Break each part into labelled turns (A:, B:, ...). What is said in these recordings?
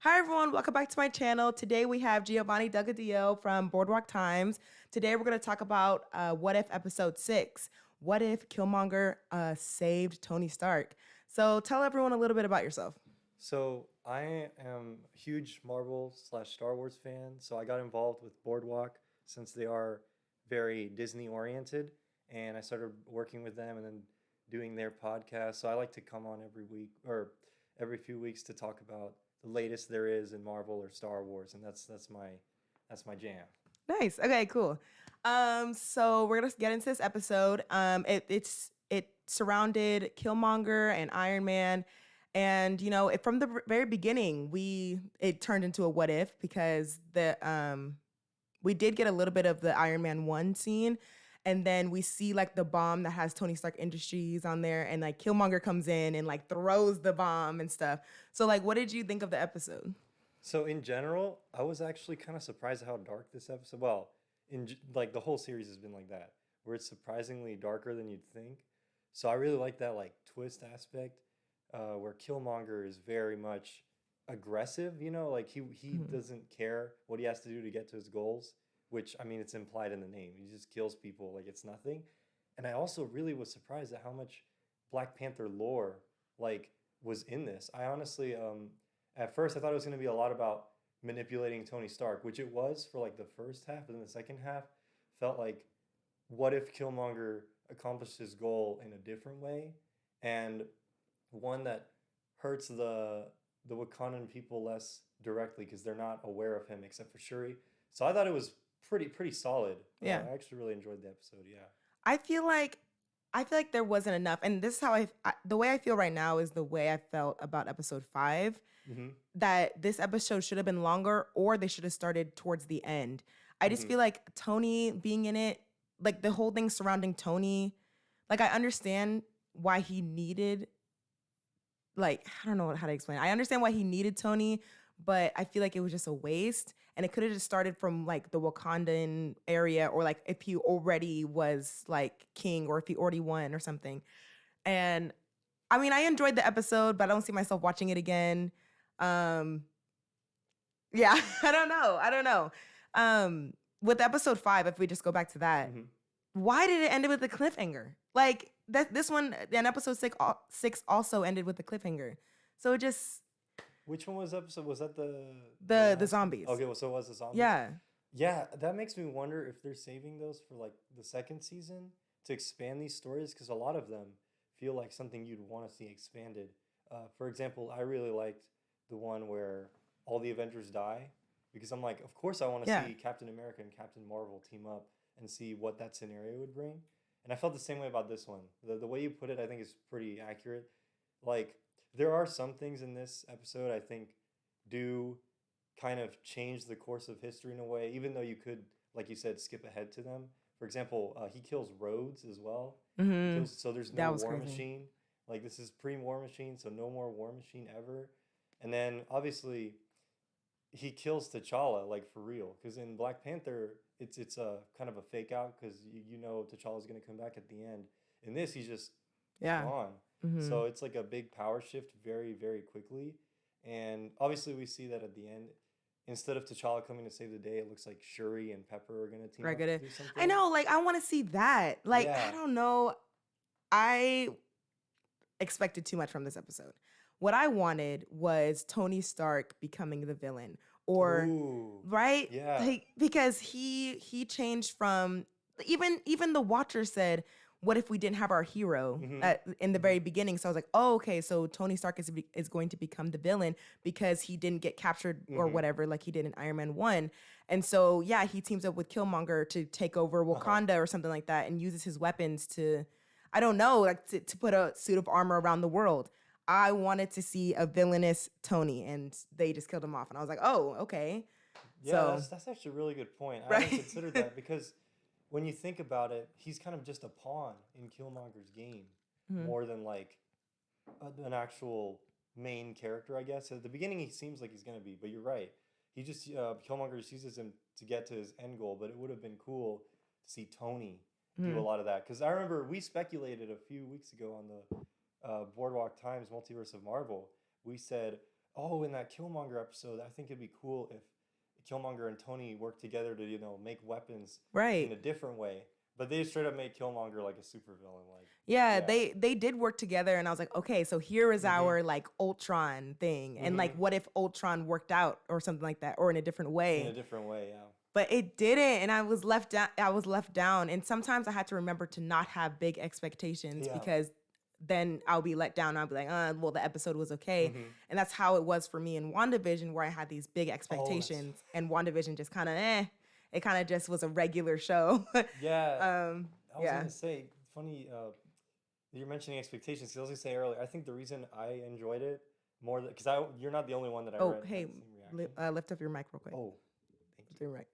A: Hi everyone, welcome back to my channel. Today we have Giovanni Delgadillo from Broadwalk Times. Today we're going to talk about What If Episode 6. What if Killmonger saved Tony Stark? So tell everyone a little bit about yourself.
B: So I am a huge Marvel slash Star Wars fan. So I got involved with Boardwalk since they are very Disney oriented, and I started working with them and then doing their podcast. So I like to come on every week or every few weeks to talk about the latest there is in Marvel or Star Wars, and that's my jam.
A: Nice. Okay, cool. So we're gonna get into this episode. It surrounded Killmonger and Iron Man, and from the very beginning, it turned into a what if because we did get a little bit of the Iron Man 1 scene. And then we see like the bomb that has Tony Stark Industries on there, and like Killmonger comes in and like throws the bomb and stuff. So like, what did you think of the episode?
B: So in general, I was actually kind of surprised at how dark this episode. Well, like the whole series has been like that, where it's surprisingly darker than you'd think. So I really like that like twist aspect, where Killmonger is very much aggressive. Like he
A: Mhm.
B: doesn't care what he has to do to get to his goals. Which I mean, it's implied in the name. He just kills people like it's nothing. And I also really was surprised at how much Black Panther lore like was in this. I honestly at first I thought it was going to be a lot about manipulating Tony Stark, which it was for like the first half, but then the second half felt like what if Killmonger accomplished his goal in a different way and one that hurts the Wakandan people less directly because they're not aware of him except for Shuri. So I thought it was pretty solid.
A: Yeah.
B: I actually really enjoyed the episode. Yeah.
A: I feel like there wasn't enough, and this is how the way I feel right now is the way I felt about episode 5.
B: Mm-hmm.
A: That this episode should have been longer, or they should have started towards the end. I just
B: Mm-hmm.
A: feel like Tony being in it, like the whole thing surrounding Tony, like I understand why he needed, like I don't know how to explain. I understand why he needed Tony, but I feel like it was just a waste. And it could have just started from like the Wakandan area, or like if he already was like king, or if he already won or something. And I mean, I enjoyed the episode, but I don't see myself watching it again. Um, yeah, I don't know. With episode 5, if we just go back to that,
B: Mm-hmm.
A: why did it end with a cliffhanger? Like that, this one, and episode 6 also ended with a cliffhanger. So it just
B: Which one was episode? Was that the
A: the
B: last one?
A: zombies.
B: Okay, well, so it was the zombies.
A: Yeah.
B: Yeah, that makes me wonder if they're saving those for like the second season to expand these stories because a lot of them feel like something you'd want to see expanded. For example, I really liked the one where all the Avengers die because I'm like, of course I want to
A: Yeah.
B: see Captain America and Captain Marvel team up and see what that scenario would bring. And I felt the same way about this one. The way you put it, I think, is pretty accurate. Like, there are some things in this episode I think do kind of change the course of history in a way, even though you could, like you said, skip ahead to them. For example, he kills Rhodes as well. He
A: Mm-hmm.
B: kills, so there's no
A: That was
B: War
A: crazy.
B: Machine. Like this is pre-War Machine, so no more War Machine ever. And then obviously he kills T'Challa like for real, because in Black Panther it's a kind of a fake out because you know T'Challa's gonna come back at the end. In this he's just
A: Yeah.
B: gone.
A: Mm-hmm.
B: So it's like a big power shift very quickly. And obviously we see that at the end, instead of T'Challa coming to save the day, it looks like Shuri and Pepper are gonna team
A: Right.
B: up
A: Good.
B: to do
A: I
B: something.
A: know. Like I want to see that. Like I
B: Yeah.
A: don't know. I expected too much from this episode. What I wanted was Tony Stark becoming the villain, or
B: Ooh.
A: right,
B: Yeah.
A: like because he changed from, even the Watcher said, "What if we didn't have our hero
B: Mm-hmm.
A: in the
B: Mm-hmm.
A: very beginning?" So I was like, "Oh, okay, so Tony Stark is going to become the villain because he didn't get captured or
B: Mm-hmm.
A: whatever, like he did in Iron Man 1." And so yeah, he teams up with Killmonger to take over
B: Uh-huh.
A: Wakanda or something like that, and uses his weapons to, I don't know, like to put a suit of armor around the world. I wanted to see a villainous Tony, and they just killed him off. And I was like, oh, okay.
B: Yeah,
A: So,
B: that's actually a really good point. I hadn't
A: right.
B: considered that because when you think about it, he's kind of just a pawn in Killmonger's game
A: Mhm.
B: more than like an actual main character, I guess. At the beginning, he seems like he's gonna be, but you're right. He just Killmonger just uses him to get to his end goal. But it would have been cool to see Tony do a
A: Mhm.
B: lot of that because I remember we speculated a few weeks ago on the Boardwalk Times Multiverse of Marvel. We said, oh, in that Killmonger episode, I think it'd be cool if Killmonger and Tony worked together to, make weapons in
A: Right.
B: a different way. But they straight up made Killmonger like a supervillain. Like,
A: Yeah,
B: yeah.
A: they did work together, and I was like, okay, so here is
B: Mm-hmm.
A: our like Ultron thing, and like,
B: Mm-hmm.
A: what if Ultron worked out or something like that, or in a different
B: In
A: way?
B: a different way, yeah.
A: But it didn't, and I was left down. I was left down, and sometimes I had to remember to not have big expectations
B: Yeah.
A: because then I'll be let down. I'll be like, well, the episode was okay,
B: Mm-hmm.
A: and that's how it was for me in WandaVision, where I had these big
B: Oh,
A: expectations, and WandaVision just kind of it kind of just was a regular show.
B: yeah. I was
A: Yeah.
B: gonna say, funny, you're mentioning expectations. 'Cause I was gonna say earlier, I think the reason I enjoyed it more, because you're not the only one that I
A: Oh,
B: read
A: hey,
B: had the same reaction.
A: lift up your mic real quick.
B: Oh, thank
A: Lift
B: you.
A: your mic.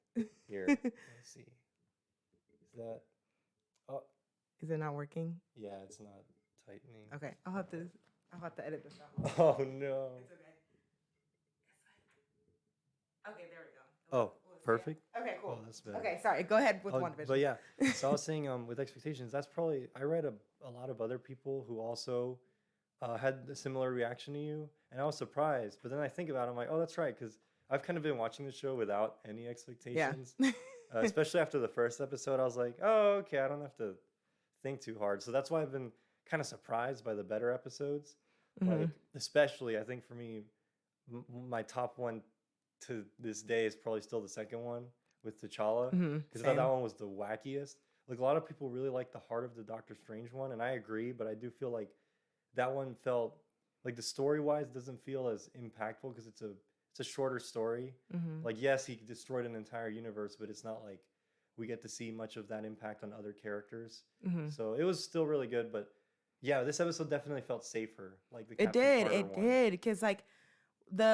B: Here, let's see. Is that? Oh,
A: Is it not working?
B: yeah, it's not tightening.
A: Okay, I'll have to edit this out.
B: Oh no.
A: It's okay. Okay, there we go.
B: Oh, perfect.
A: Okay, cool.
B: Oh, that's better.
A: Okay, sorry. Go ahead with WandaVision.
B: But yeah, so I was saying, with expectations, that's probably, I read a lot of other people who also had a similar reaction to you, and I was surprised. But then I think about it, I'm like, oh, that's right, because I've kind of been watching the show without any expectations. Especially after the first episode, I was like, oh, okay, I don't have to think too hard. So that's why I've been kind of surprised by the better episodes. Like, especially, I think for me, my top one to this day is probably still the second one with T'Challa, because I thought that one was the wackiest. Like, a lot of people really like the Heart of the Doctor Strange one, and I agree, but I do feel like that one felt like, the story wise doesn't feel as impactful because it's a shorter story. Like, yes, he destroyed an entire universe, but it's not like we get to see much of that impact on other characters. So it was still really good, but yeah, this episode definitely felt safer. Like the Captain Carter one.
A: Did, because like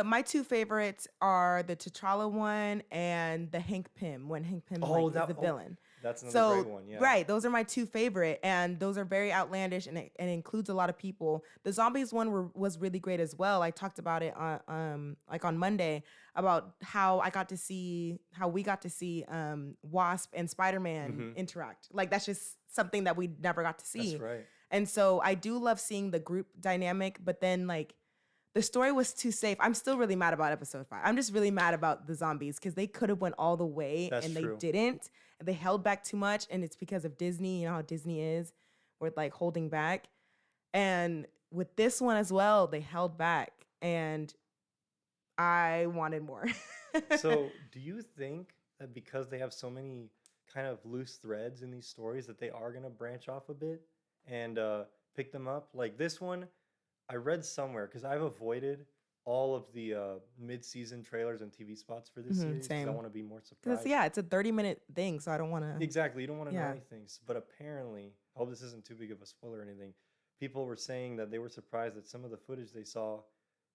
A: my two favorites are the T'Challa one and the Hank Pym, when Hank Pym is the villain.
B: That's another great one, yeah.
A: Right, those are my two favorite, and those are very outlandish, and it includes a lot of people. The zombies one was really great as well. I talked about it on Monday about how we got to see Wasp and Spider-Man interact. Like, that's just something that we never got to see.
B: That's right.
A: And so I do love seeing the group dynamic, but then like the story was too safe. I'm still really mad about episode 5. I'm just really mad about the zombies because they could have went all the way.
B: That's
A: and
B: true.
A: They didn't. And they held back too much, and it's because of Disney. You know how Disney is with like holding back. And with this one as well, they held back, and I wanted more.
B: So do you think that because they have so many kind of loose threads in these stories that they are going to branch off a bit and pick them up? Like this one, I read somewhere, because I've avoided all of the mid-season trailers and TV spots for this series because I want to be more surprised.
A: Yeah, it's a 30-minute thing, so I don't want to.
B: Exactly, you don't want to know anything. But apparently, I hope this isn't too big of a spoiler or anything, people were saying that they were surprised that some of the footage they saw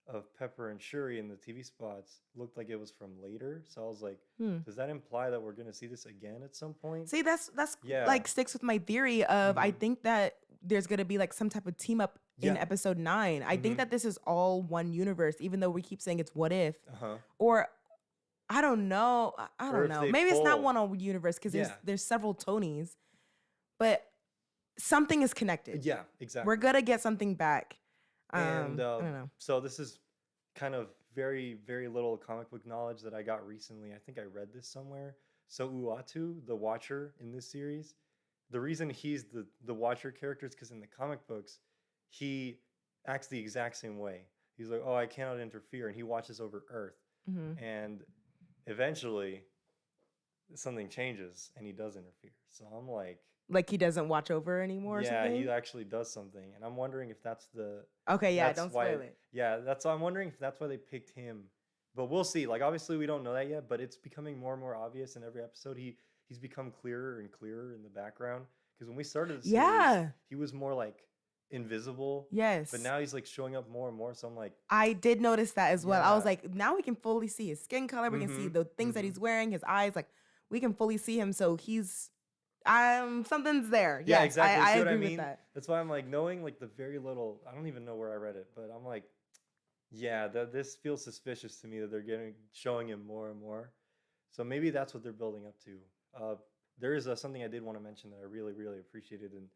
B: of Pepper and Shuri in the TV spots looked like it was from later. So I was like, does that imply that we're going to see this again at some point?
A: See, that's like sticks with my theory of I think that there's going to be like some type of team up in episode 9. I think that this is all one universe, even though we keep saying it's what if. Or I don't know. I don't know. Maybe it's not one universe because there's several Tonys, but something is connected.
B: Yeah, exactly.
A: We're going to get something back.
B: And
A: I don't know.
B: So this is kind of very, very little comic book knowledge that I got recently. I think I read this somewhere. So Uatu, the Watcher in this series, the reason he's the Watcher character is because in the comic books, he acts the exact same way. He's like, oh, I cannot interfere. And he watches over Earth. And eventually, something changes and he does interfere. So I'm like
A: he doesn't watch over anymore or something?
B: Yeah, he actually does something. And I'm wondering if that's the...
A: Okay, yeah, don't spoil it.
B: Yeah, I'm wondering if that's why they picked him. But we'll see. Like, obviously, we don't know that yet, but it's becoming more and more obvious in every episode. He's become clearer and clearer in the background. Because when we started the series, he was more, like, invisible.
A: Yes.
B: But now he's, like, showing up more and more. So I'm like...
A: I did notice that as well. I was like, now we can fully see his skin color. We can see the things that he's wearing, his eyes. Like, we can fully see him. So he's... something's there.
B: Yeah, exactly.
A: I agree with that.
B: That's why I'm like, knowing like the very little, I don't even know where I read it, but I'm like, yeah, this feels suspicious to me that they're showing him more and more. So maybe that's what they're building up to. There is something I did want to mention that I really, really appreciated, and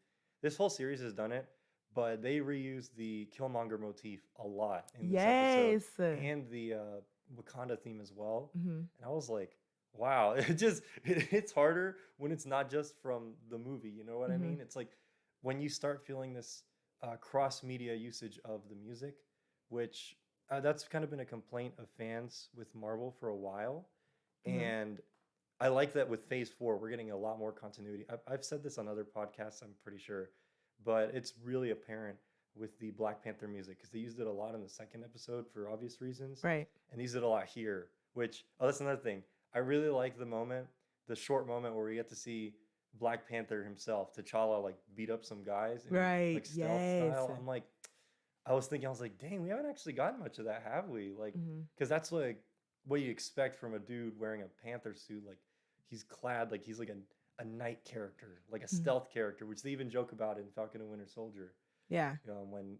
B: this whole series has done it, but they reused the Killmonger motif a lot in this episode
A: Yes.
B: and the Wakanda theme as well.
A: Hmm.
B: And I was like, wow, it hits harder when it's not just from the movie. You know what I
A: Hmm.
B: mean? It's like when you start feeling this cross media usage of the music, which that's kind of been a complaint of fans with Marvel for a while.
A: Hmm.
B: And I like that with Phase 4, we're getting a lot more continuity. I've said this on other podcasts, I'm pretty sure, but it's really apparent with the Black Panther music because they used it a lot in the second episode for obvious reasons,
A: Right.
B: and they used it a lot here. Which, oh, that's another thing. I really like the short moment where we get to see Black Panther himself, T'Challa, like beat up some guys in
A: Right.
B: like stealth
A: Yes.
B: style. I'm like, I was thinking, I was like, dang, we haven't actually gotten much of that, have we? Like,
A: Hmm.
B: because that's like what you expect from a dude wearing a panther suit. Like, he's clad like he's like a knight character, like a stealth character, which they even joke about in Falcon and Winter Soldier.
A: Yeah.
B: When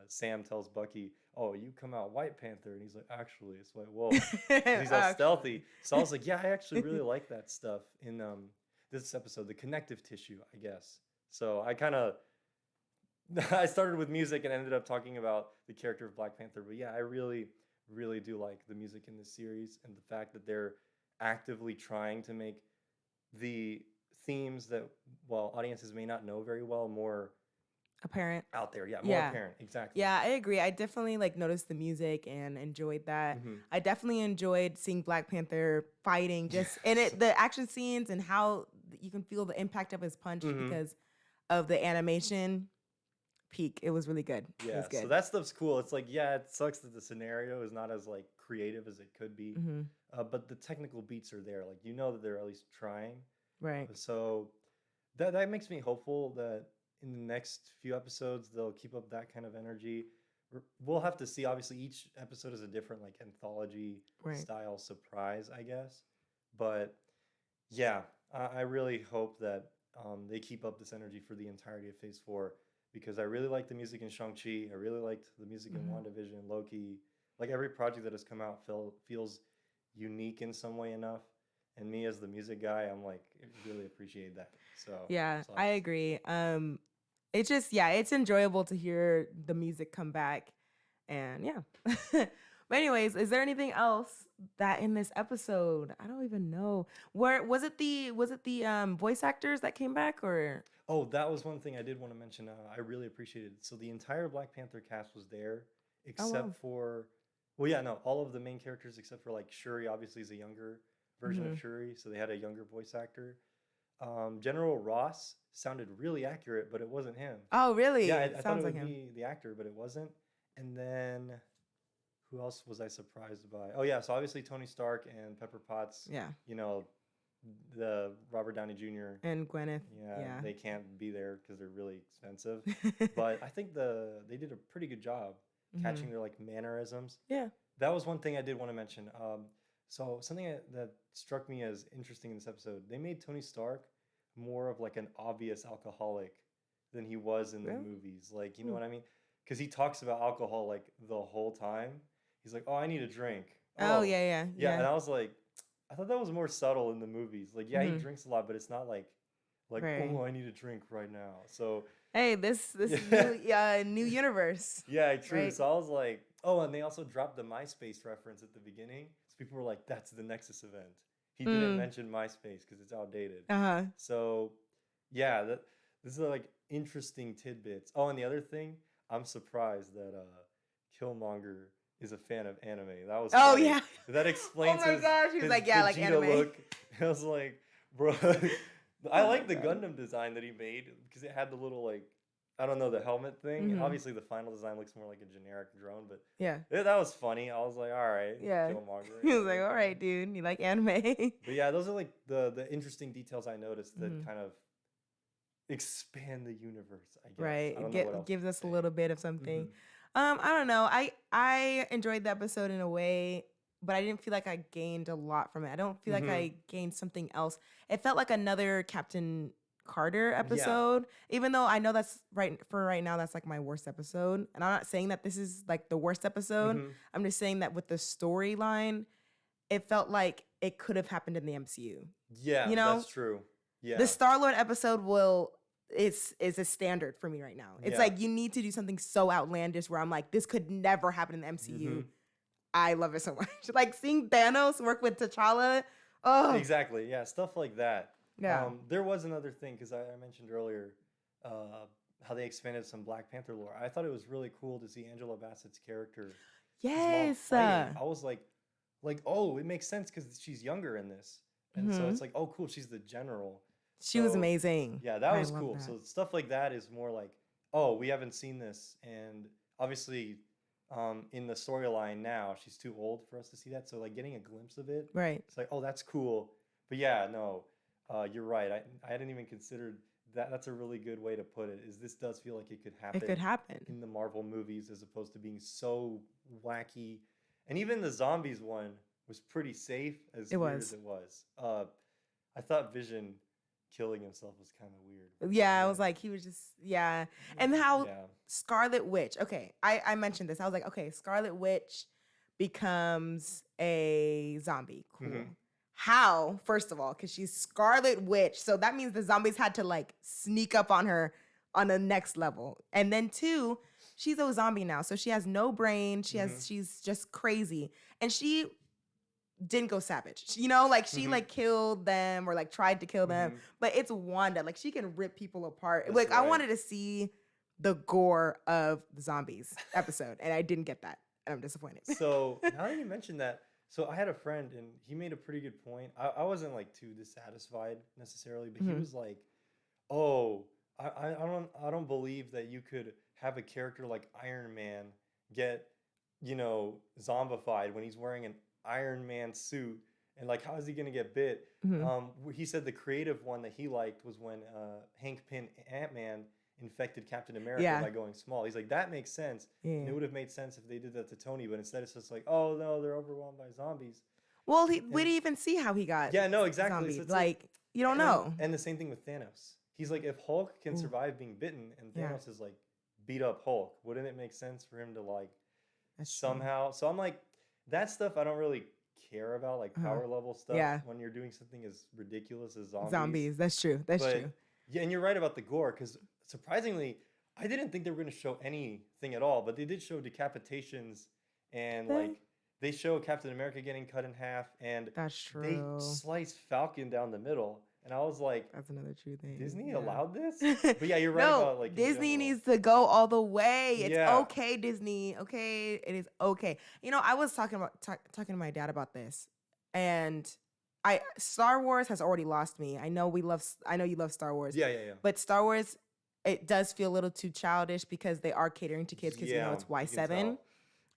B: Sam tells Bucky, "Oh, you come out White Panther," and he's like, "Actually, it's White Wolf." 'Cause he's all stealthy. So I was like, "Yeah, I actually really like that stuff in this episode, the connective tissue, I guess." So I kind of I started with music and ended up talking about the character of Black Panther. But yeah, I really, really do like the music in this series and the fact that they're actively trying to make the themes that, well, audiences may not know very well, more
A: Apparent.
B: out there. Yeah, more
A: Yeah.
B: apparent. Exactly.
A: Yeah, I agree. I definitely like noticed the music and enjoyed that.
B: Mhm.
A: I definitely enjoyed seeing Black Panther fighting just in it, the action scenes and how you can feel the impact of his punch
B: Mhm.
A: because of the animation. Peak. It was really good. It
B: Yeah,
A: was
B: so
A: good.
B: that stuff's cool. It's like, yeah, it sucks that the scenario is not as like creative as it could be,
A: Hmm.
B: but the technical beats are there. Like you know that they're at least trying.
A: Right.
B: So that makes me hopeful that in the next few episodes they'll keep up that kind of energy. We'll have to see. Obviously, each episode is a different like anthology
A: Right.
B: style surprise, I guess. But yeah, I really hope that they keep up this energy for the entirety of Phase 4 because I really like the music in Shang-Chi. I really liked the music in
A: Hmm.
B: WandaVision, Loki. Like every project that has come out feels unique in some way enough. And me as the music guy, I'm like, I really appreciate that. So
A: Yeah,
B: so
A: I agree. It's just, yeah, it's enjoyable to hear the music come back. And yeah. But anyways, is there anything else that in this episode? I don't even know. Where was it the voice actors that came back or
B: Oh, that was one thing I did want to mention. I really appreciated. So the entire Black Panther cast was there,
A: oh wow.
B: except for, well, yeah, no, all of the main characters except for like Shuri. Obviously, is a younger version
A: Hmm.
B: of Shuri, so they had a younger voice actor. General Ross sounded really accurate, but it wasn't him.
A: Oh really?
B: Yeah, I
A: It
B: thought it
A: sounds like
B: would
A: him.
B: be the actor, but it wasn't. And then who else was I surprised by? Oh yeah, so obviously Tony Stark and Pepper Potts.
A: Yeah.
B: You know, the Robert Downey Jr.
A: And Gwyneth.
B: Yeah,
A: Yeah.
B: they can't be there because they're really expensive. But I think they did a pretty good job
A: Hmm.
B: catching their like mannerisms.
A: Yeah.
B: That was one thing I did want to mention. So something that struck me as interesting in this episode, they made Tony Stark more of like an obvious alcoholic than he was in the
A: Really?
B: movies. Like, you know
A: Hmm.
B: what I mean? Because he talks about alcohol like the whole time. He's like, "Oh, I need a drink."
A: Oh
B: Oh,
A: yeah, yeah,
B: yeah. And
A: yeah.
B: I was like, I thought that was more subtle in the movies. Like, yeah, he
A: Hmm.
B: drinks a lot, but it's not like,
A: Right.
B: oh, I need a drink right now. So
A: Hey, this
B: yeah,
A: new universe,
B: yeah, true.
A: right?
B: So I was like, oh, and they also dropped the MySpace reference at the beginning. So people were like, that's the Nexus event. He didn't
A: Mm.
B: mention MySpace because it's outdated.
A: Uh-huh.
B: So yeah, this is like interesting tidbits. Oh, and the other thing, I'm surprised that Killmonger is a fan of anime. That was
A: Oh
B: funny.
A: yeah.
B: That
A: Oh
B: explains
A: my gosh, he was
B: his
A: like, yeah, like
B: Vegeta
A: anime.
B: look. I was like, bro, I
A: Oh my
B: like the
A: God.
B: Gundam design that he made because it had the little like, I don't know, the helmet thing. And
A: Mhm.
B: obviously the final design looks more like a generic drone, but
A: Yeah.
B: yeah, that was funny. I was like, all right,
A: Yeah.
B: Killmonger.
A: He
B: Yeah,
A: was like,
B: you're
A: all
B: funny.
A: right, dude, you like anime.
B: But yeah, those are like the interesting details I noticed that
A: Mhm.
B: kind of expand the universe, I guess.
A: Right.
B: I don't know what
A: It
B: else
A: gives
B: to
A: us a
B: say.
A: little bit of something.
B: Mhm.
A: I don't know. I enjoyed the episode in a way, but I didn't feel like I gained a lot from it. I don't feel like
B: Mhm.
A: I gained something else. It felt like another Captain Carter
B: Yeah.
A: episode, even though I know that's right now that's like my worst episode. And I'm not saying that this is like the worst episode.
B: Mhm.
A: I'm just saying that with the storyline, it felt like it could have happened in the MCU.
B: Yeah,
A: You know,
B: that's true.
A: the
B: Yeah.
A: Star-Lord episode is a standard for me right now. It's
B: Yeah.
A: like you need to do something so outlandish where I'm like, this could never happen in the MCU.
B: Mhm.
A: I love it so much. Like seeing Thanos work with T'Challa. Oh,
B: Exactly. Yeah, stuff like that.
A: yeah.
B: There was another thing because I mentioned earlier how they expanded some Black Panther lore. I thought it was really cool to see Angela Bassett's character, his mom
A: Yes.
B: fighting. I was like, oh, it makes sense because she's younger in this, and so
A: Mhm.
B: it's like, oh, cool, she's the general.
A: She was
B: So,
A: amazing.
B: yeah, that
A: I
B: was
A: love
B: cool.
A: that.
B: So stuff like that is more like, oh, we haven't seen this, and obviously, in the storyline now, she's too old for us to see that. So like getting a glimpse of it,
A: Right.
B: it's like, oh, that's cool. But yeah, no, you're right. I hadn't even considered that. That's a really good way to put it. Is this does feel like it could
A: It could
B: happen
A: happen.
B: in the Marvel movies as opposed to being so wacky, and even the zombies one was pretty safe as
A: It
B: weird
A: was.
B: as it was. I thought Vision killing himself was kind of weird.
A: Yeah, I was like, he was just, yeah. And how
B: Yeah.
A: Scarlet Witch, okay, I mentioned this. I was like, okay, Scarlet Witch becomes a zombie. Cool.
B: Mhm.
A: How, first of all, because she's Scarlet Witch. So that means the zombies had to like sneak up on her on the next level. And then two, she's a zombie now. So she has no brain.
B: Mhm.
A: She's just crazy. And she didn't go savage. You know, like she
B: Mhm.
A: like killed them or like tried to kill them.
B: Mhm.
A: But it's Wanda. Like she can rip people apart.
B: That's
A: Like I
B: right.
A: wanted to see the gore of the zombies episode, and I didn't get that. And I'm disappointed.
B: So now that you mentioned that, so I had a friend and he made a pretty good point. I wasn't like too dissatisfied necessarily, but he
A: Mhm.
B: was like, "Oh, I don't believe that you could have a character like Iron Man get, zombified when he's wearing an Iron Man suit, and like how is he gonna get bit?"
A: Mhm.
B: He said the creative one that he liked was when Hank Pym Ant-Man infected Captain America
A: Yeah.
B: by going small. He's like, that makes sense. And
A: Yeah.
B: it would have made sense if they did that to Tony, but instead it's just like, oh no, they're overwhelmed by zombies.
A: Well, we
B: And
A: didn't even see how he got
B: yeah, no, exactly.
A: zombie.
B: So it's
A: Like you don't know.
B: and the same thing with Thanos. He's like, if Hulk can
A: Ooh.
B: survive being bitten and
A: Yeah.
B: Thanos is like beat up Hulk, wouldn't it make sense for him to like
A: That's true.
B: somehow? So I'm like, that stuff I don't really care about, like
A: Uh-huh.
B: power level stuff
A: Yeah.
B: when you're doing something as ridiculous as zombies.
A: Zombies. That's true. That's
B: But
A: true.
B: yeah, and you're right about the gore because surprisingly, I didn't think they were going to show anything at all, but they did show decapitations and
A: They-
B: like they show Captain America getting cut in half and
A: That's
B: they
A: true.
B: slice Falcon down the middle, and I was like,
A: That's another true thing.
B: Disney
A: Yeah.
B: allowed this? But yeah, you're right
A: No,
B: about like in
A: Disney
B: general.
A: needs to go all the way. It's
B: Yeah.
A: okay, Disney. Okay, it is okay. You know, I was talking to my dad about this, and Star Wars has already lost me. I know you love Star Wars.
B: Yeah, yeah, yeah.
A: But Star Wars, it does feel a little too childish because they are catering to kids because
B: Yeah,
A: it's
B: you can
A: Y7.
B: tell.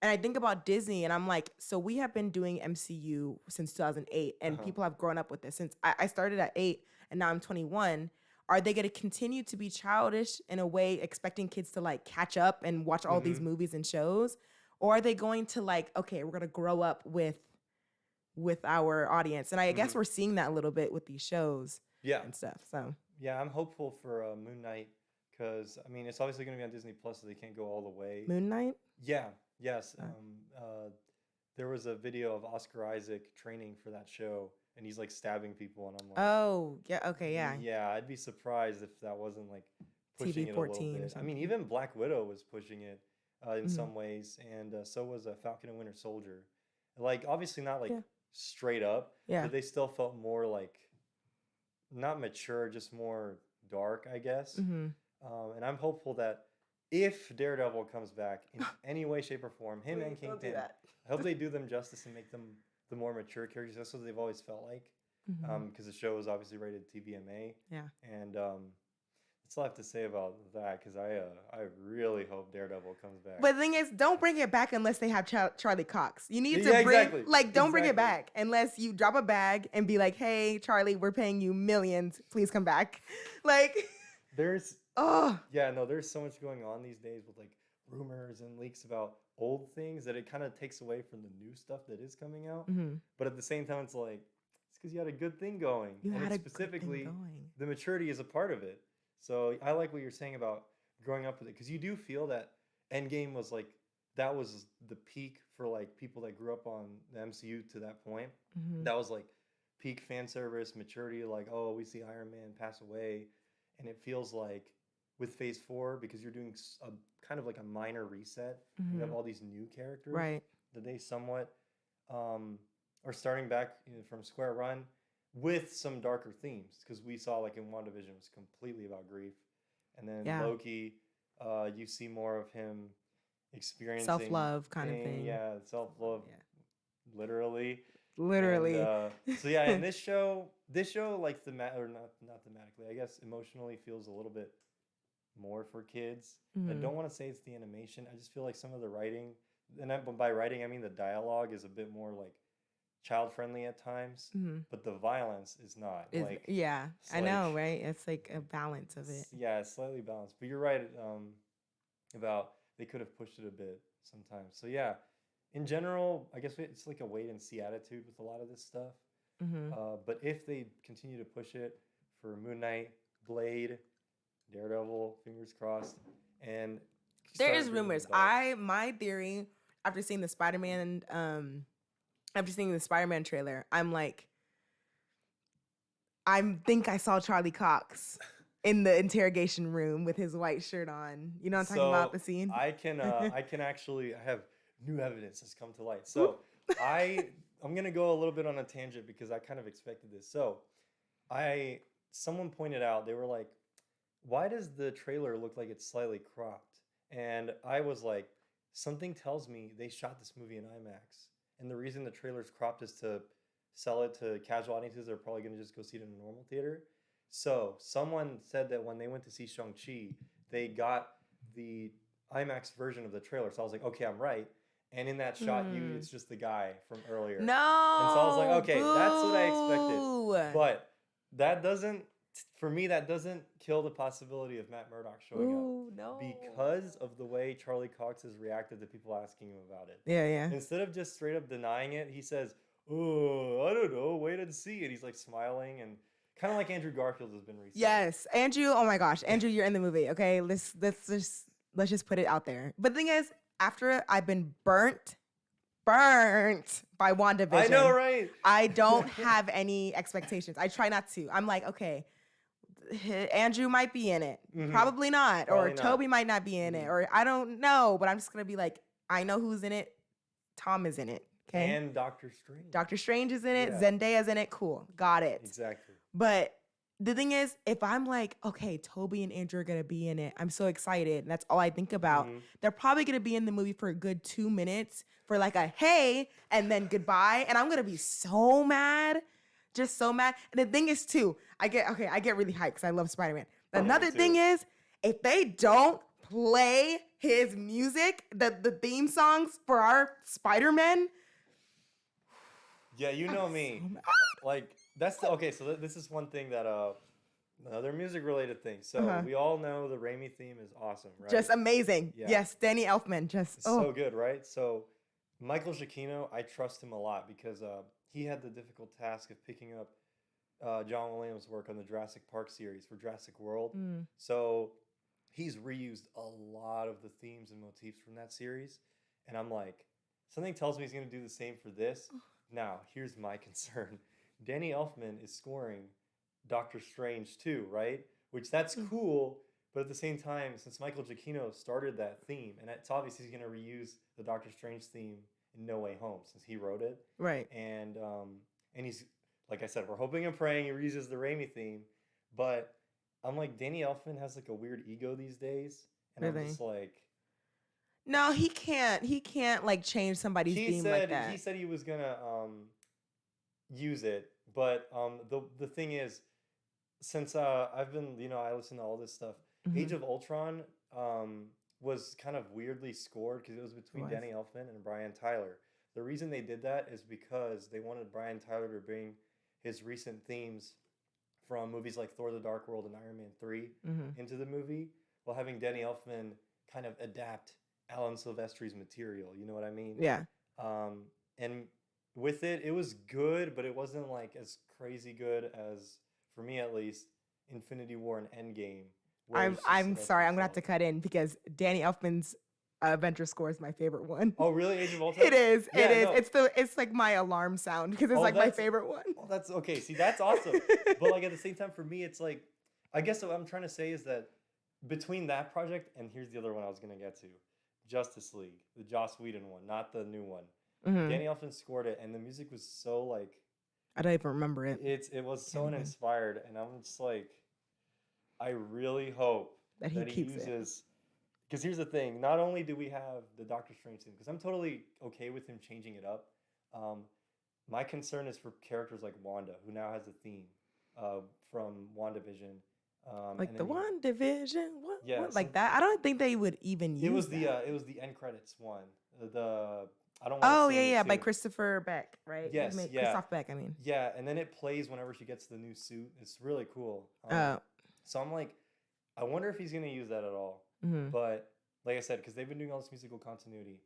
A: And I think about Disney and I'm like, so we have been doing MCU since 2008 and
B: Uh-huh.
A: people have grown up with this since I started at 8 and now I'm 21. Are they going to continue to be childish in a way, expecting kids to like catch up and watch all these movies and shows? Or are they going to like, okay, we're going to grow up with our audience? And I guess we're seeing that a little bit with these shows
B: Yeah.
A: and stuff. So
B: Yeah, I'm hopeful for Moon Knight because I mean it's obviously going to be on Disney Plus, so they can't go all the way.
A: Moon Knight?
B: Yeah, yes.
A: Oh.
B: There was a video of Oscar Isaac training for that show, and he's like stabbing people, and I'm like,
A: Oh, yeah, okay, yeah.
B: yeah, I'd be surprised if that wasn't like pushing
A: TV
B: it a little
A: 14 or
B: bit. I mean,
A: something.
B: even Black Widow was pushing it in
A: Mhm.
B: some ways, and so was Falcon and Winter Soldier. Like, obviously not like
A: Yeah.
B: straight up,
A: Yeah.
B: but they still felt more like not mature, just more dark, I guess.
A: Mm-hmm.
B: And I'm hopeful that if Daredevil comes back in any way, shape, or form, him and
A: Please don't do
B: Kingpin,
A: that.
B: I hope they do them justice and make them the more mature characters. That's what they've always felt like.
A: Mhm.
B: Because the show was obviously rated TVMA.
A: Yeah.
B: And that's all I have to say about that. Because I really hope Daredevil comes back.
A: But the thing is, don't bring it back unless they have Charlie Cox. You need to
B: Yeah,
A: bring,
B: exactly.
A: like, don't bring it
B: Exactly.
A: back unless you drop a bag and be like, hey, Charlie, we're paying you millions. Please come back. Like,
B: There's
A: oh,
B: yeah, no, there's so much going on these days with like rumors and leaks about old things that it kind of takes away from the new stuff that is coming out.
A: mhm.
B: But at the same time, it's like it's because you had a good thing going,
A: You
B: and
A: had
B: it's
A: a good thing
B: specifically
A: going.
B: the maturity is a part of it. So I like what you're saying about growing up with it because you do feel that Endgame was like that was the peak for like people that grew up on the MCU to that point.
A: Mhm.
B: That was like peak fan service maturity. Like, oh, we see Iron Man pass away, and it feels like with Phase 4, because you're doing a kind of like a minor reset, you have all these new characters
A: Right.
B: that they somewhat are starting back from square one with some darker themes, because we saw like in WandaVision it was completely about grief, and then
A: Yeah.
B: Loki, you see more of him experiencing
A: Self-love kind of
B: pain,
A: thing.
B: yeah, self-love,
A: Yeah.
B: literally.
A: Literally.
B: And, so yeah, and this show like or not thematically, I guess emotionally feels a little bit more for kids. I don't want to say it's the animation. I just feel like some of the writing, and by writing I mean the dialogue, is a bit more like child friendly at times, but the violence is not.
A: Yeah, I know, right? It's like a balance of it.
B: Yeah, it's slightly balanced. But you're right about they could have pushed it a bit sometimes. So yeah, in general, I guess it's like a wait and see attitude with a lot of this stuff. But if they continue to push it for Moon Knight, Blade, Daredevil, fingers crossed, and
A: there is rumors. My theory after seeing the Spider-Man trailer, I'm like, I think I saw Charlie Cox in the interrogation room with his white shirt on. You know what I'm talking about, the scene?
B: I can actually, I have new evidence has come to light. So I'm gonna go a little bit on a tangent because I kind of expected this. So someone pointed out, they were like, why does the trailer look like it's slightly cropped? And I was like, something tells me they shot this movie in IMAX. And the reason the trailer's cropped is to sell it to casual audiences that are probably going to just go see it in a normal theater. So someone said that when they went to see Shang-Chi, they got the IMAX version of the trailer. So I was like, okay, I'm right. And in that shot, it's just the guy from earlier.
A: No.
B: And so I was like, okay, that's what I expected. But that doesn't, for me, that doesn't kill the possibility of Matt Murdock showing up.
A: No.
B: Because of the way Charlie Cox has reacted to people asking him about it.
A: Yeah.
B: Instead of just straight up denying it, he says, oh, I don't know, wait and see. And he's like smiling, and kind of like Andrew Garfield has been recently.
A: Yes, Andrew, oh my gosh. Andrew, you're in the movie, okay? Let's just put it out there. But the thing is, after I've been burnt by WandaVision.
B: I know, right?
A: I don't have any expectations. I try not to. I'm like, okay, Andrew might be in it. Probably not. Or Toby might not be in it. Or I don't know. But I'm just going to be like, I know who's in it. Tom is in it. Okay.
B: And Doctor Strange.
A: Doctor Strange is in it. Yeah. Zendaya's in it. Cool. Got it.
B: Exactly.
A: But the thing is, if I'm like, okay, Toby and Andrew are going to be in it, I'm so excited. And that's all I think about. They're probably going to be in the movie for a good 2 minutes for like a hey and then goodbye. And I'm going to be so mad. Just so mad. And the thing is too, I get really hyped because I love Spider-Man. Another thing is, if they don't play his music, the theme songs for our Spider-Man.
B: Yeah, you know me. Like, that's okay, so this is one thing that another music related thing. So we all know the Raimi theme is awesome, right?
A: Just amazing. Yeah. Yes, Danny Elfman
B: so good, right? So Michael Giacchino, I trust him a lot because he had the difficult task of picking up John Williams' work on the Jurassic Park series for Jurassic World. So he's reused a lot of the themes and motifs from that series. And I'm like, something tells me he's going to do the same for this. Now, here's my concern. Danny Elfman is scoring Doctor Strange too, right? Which that's cool, but at the same time, since Michael Giacchino started that theme, and it's obvious he's going to reuse the Doctor Strange theme in No Way Home since he wrote it.
A: Right.
B: And he's, like I said, we're hoping and praying he reuses the Raimi theme, but I'm like, Danny Elfman has like a weird ego these days, and I'm just like,
A: no, he can't like change somebody's theme like that.
B: He said he was gonna use it, but the thing is, since I've been, I listen to all this stuff. Age of Ultron was kind of weirdly scored because it was between Danny Elfman and Brian Tyler. The reason they did that is because they wanted Brian Tyler to bring his recent themes from movies like Thor: The Dark World and Iron Man 3 into the movie, while having Danny Elfman kind of adapt Alan Silvestri's material. You know what I mean?
A: Yeah.
B: And with it was good, but it wasn't like as crazy good as, for me at least, Infinity War and Endgame.
A: I'm sorry, I'm gonna have to cut in because Danny Elfman's Avenger score is my favorite one.
B: Oh, really? Age of Ultron?
A: It is. Yeah, it is. No. It's like my alarm sound because it's like my favorite one.
B: Oh, that's okay. See, that's awesome. But like at the same time, for me, it's like I guess what I'm trying to say is that between that project and here's the other one I was gonna get to, Justice League, the Joss Whedon one, not the new one.
A: Hmm.
B: Danny Elfman scored it, and the music was so like
A: I don't even remember it.
B: it was so
A: Can't even.
B: uninspired, and I'm just like, I really hope
A: That he
B: that he
A: keeps it.
B: uses. Because here's the thing: not only do we have the Doctor Strange theme, because I'm totally okay with him changing it up. Um, my concern is for characters like Wanda, who now has a theme from WandaVision.
A: Like
B: And
A: the
B: then you,
A: one division,
B: yeah,
A: what,
B: so
A: like that? I don't think they would even
B: it
A: use
B: was
A: that.
B: it was the end credits one. The I don't want to
A: Oh
B: say
A: yeah, yeah,
B: it
A: by
B: too.
A: Christopher Beck, right? He
B: Yes,
A: made
B: yeah,
A: Christoph Beck. I mean,
B: yeah, and then it plays whenever she gets the new suit. It's really cool.
A: uh,
B: So I'm like, I wonder if he's gonna use that at all.
A: mm-hmm.
B: But like I said, because they've been doing all this musical continuity,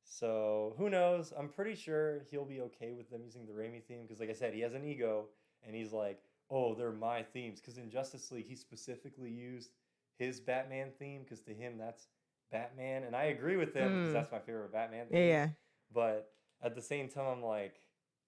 B: so who knows? I'm pretty sure he'll be okay with them using the Raimi theme because, like I said, he has an ego and he's like, oh, they're my themes. Because in Justice League, he specifically used his Batman theme because to him that's Batman, and I agree with him because
A: Mm.
B: that's my favorite Batman
A: Yeah,
B: theme.
A: yeah.
B: But at the same time, I'm like,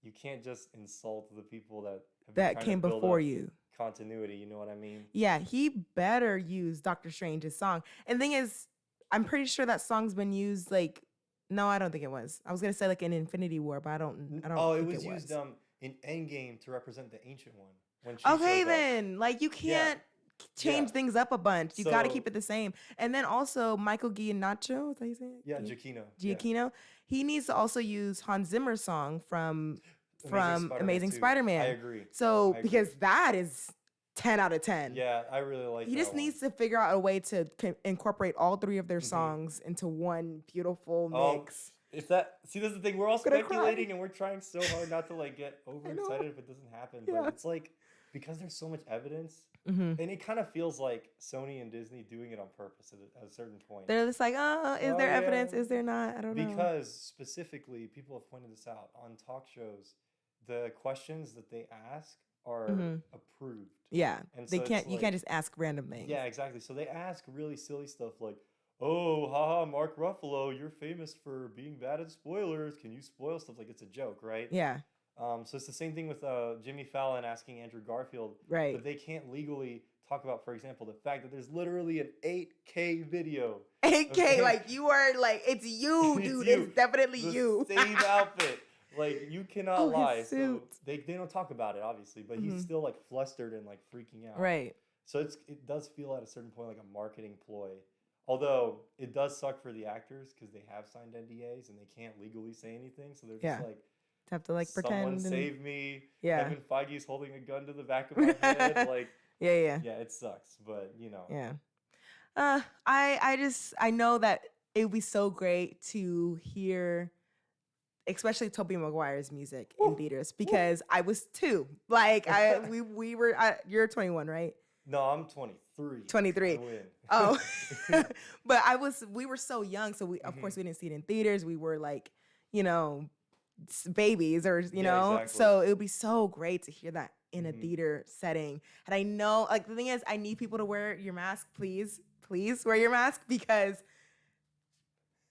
B: you can't just insult the people that have been
A: That
B: trying to
A: came
B: build
A: before
B: up
A: you.
B: continuity. You know what I mean?
A: Yeah, he better use Doctor Strange's song. And the thing is, I'm pretty sure that song's been used like. No, I don't think it was. I was gonna say like in Infinity War, but I don't. I don't
B: Oh, it
A: think
B: was
A: it
B: used
A: was.
B: in Endgame to represent the Ancient One when she
A: Okay,
B: shows up.
A: then like you
B: Yeah,
A: can't
B: yeah.
A: change things up a bunch. You got to
B: So
A: keep it the same. And then also Michael Giannaccio, is that how you say it?
B: yeah, Giacchino. Yeah,
A: Giacchino. He needs to also use Hans Zimmer's song from
B: Amazing Spider-Man
A: Amazing
B: 2. I
A: Spider-Man.
B: agree.
A: So
B: I agree.
A: because that is 10 out of 10.
B: Yeah, I really like
A: He
B: that
A: just
B: one.
A: needs to figure out a way to incorporate all three of their
B: Hmm.
A: songs into one beautiful mix.
B: If that see, this is the thing. We're all
A: I'm gonna cry.
B: speculating, and we're trying so hard not to like get
A: I know.
B: overexcited if it doesn't happen. But
A: Yeah.
B: it's like because there's so much evidence,
A: Hmm.
B: and it kind of feels like Sony and Disney doing it on purpose at a certain point.
A: They're just like, oh, is
B: Oh
A: there
B: yeah,
A: evidence? Is there not? I don't know.
B: because specifically, people have pointed this out on talk shows. The questions that they ask are
A: Hmm.
B: approved,
A: Yeah,
B: and
A: they
B: so it's
A: can't. You
B: like
A: can't just ask random things.
B: yeah, exactly. So they ask really silly stuff like, "Oh, haha, Mark Ruffalo, you're famous for being bad at spoilers. Can you spoil stuff?" Like it's a joke, right?
A: Yeah.
B: So it's the same thing with Jimmy Fallon asking Andrew Garfield,
A: Right.
B: but they can't legally talk about, for example, the fact that there's literally an 8K video.
A: 8K,
B: Okay?
A: like you are like it's you,
B: It's
A: dude.
B: you.
A: It's definitely
B: The
A: you.
B: same outfit. Like you cannot
A: Oh,
B: lie.
A: his
B: So
A: suit.
B: they don't talk about it obviously, but he's
A: Mhm.
B: still like flustered and like freaking out.
A: Right.
B: So it does feel at a certain point like a marketing ploy. Although it does suck for the actors because they have signed NDAs and they can't legally say anything. So they're just
A: Yeah.
B: like,
A: Have to like
B: someone
A: pretend and
B: save me.
A: yeah.
B: Kevin Feige's holding a gun to the back of my head. Like,
A: Yeah, yeah.
B: yeah, it sucks, but you know.
A: Yeah. I know that it would be so great to hear especially Tobey Maguire's music in
B: Woo,
A: theaters
B: woo.
A: because I was 2. Like we were you're 21, right?
B: No, I'm 23.
A: 23.
B: I win.
A: Oh. But we were so young, so we of course we didn't see it in theaters. We were like, you know, babies or you
B: Yeah,
A: know.
B: exactly.
A: So it would be so great to hear that in a
B: Mhm.
A: theater setting. And I know like the thing is I need people to wear your mask, please. Please wear your mask because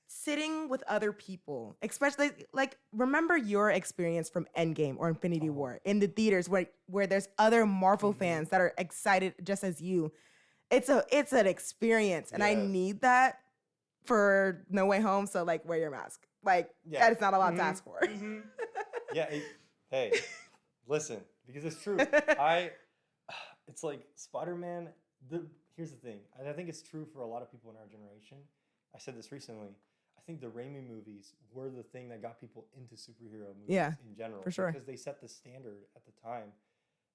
A: sitting with other people, especially like remember your experience from Endgame or Infinity
B: Oh.
A: War in the theaters where there's other Marvel
B: Mhm.
A: fans that are excited just as you. It's an experience, and I
B: Yes.
A: need that for No Way Home. So like, wear your mask. Like
B: Yeah.
A: that is not a lot to
B: Mhm.
A: ask for.
B: Mhm. Yeah. Hey, listen, because it's true. It's like Spider-Man. Here's the thing. And I think it's true for a lot of people in our generation. I said this recently. I think the Raimi movies were the thing that got people into superhero movies
A: Yeah,
B: in general.
A: for sure.
B: Because they set the standard at the time.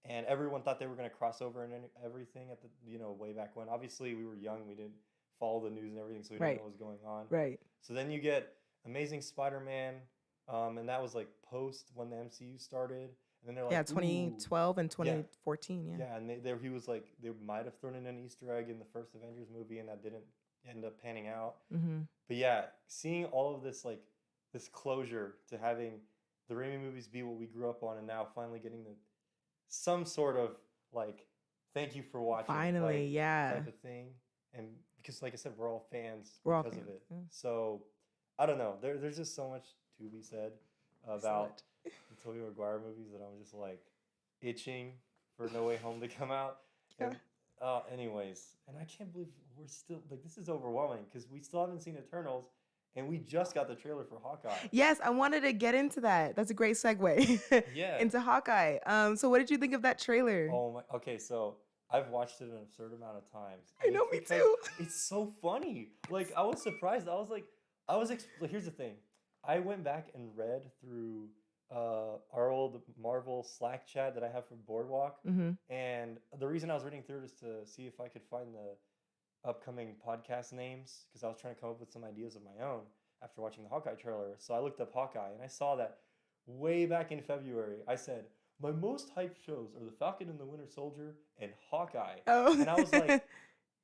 B: And everyone thought they were going to cross over and everything at the, way back when. Obviously, we were young. We didn't follow the news and everything, so we didn't
A: Right.
B: know what was going on.
A: Right.
B: So then you get Amazing Spider-Man, and that was like post when the MCU started. And then they're like,
A: Yeah,
B: ooh.
A: 2012 and 2014. Yeah.
B: Yeah, and he was like, they might have thrown in an Easter egg in the first Avengers movie, and that didn't end up panning out.
A: Mm-hmm.
B: But yeah, seeing all of this, like, this closure to having the Raimi movies be what we grew up on, and now finally getting some sort of, like, thank you for watching.
A: Finally,
B: like,
A: yeah.
B: type of thing. And because, like I said, we're all fans
A: We're all
B: because of
A: fans,
B: it.
A: yeah.
B: So, I don't know. There's just so much to be said about the Tobey Maguire movies that I'm just, like, itching for No Way Home to come out.
A: Yeah.
B: And Anyways, and I can't believe we're still like this is overwhelming because we still haven't seen Eternals, and we just got the trailer for Hawkeye.
A: Yes, I wanted to get into that. That's a great segue
B: Yeah.
A: into Hawkeye. So what did you think of that trailer?
B: Oh my. Okay, so I've watched it an absurd amount of times.
A: I know, me too.
B: It's so funny. Like I was surprised. I was like, like, here's the thing. I went back and read through our old Marvel Slack chat that I have from Boardwalk, and the reason I was reading through it is to see if I could find the upcoming podcast names because I was trying to come up with some ideas of my own after watching the Hawkeye trailer. So I looked up Hawkeye and I saw that way back in February. I said my most hyped shows are The Falcon and the Winter Soldier and Hawkeye.
A: Oh.
B: And I was like,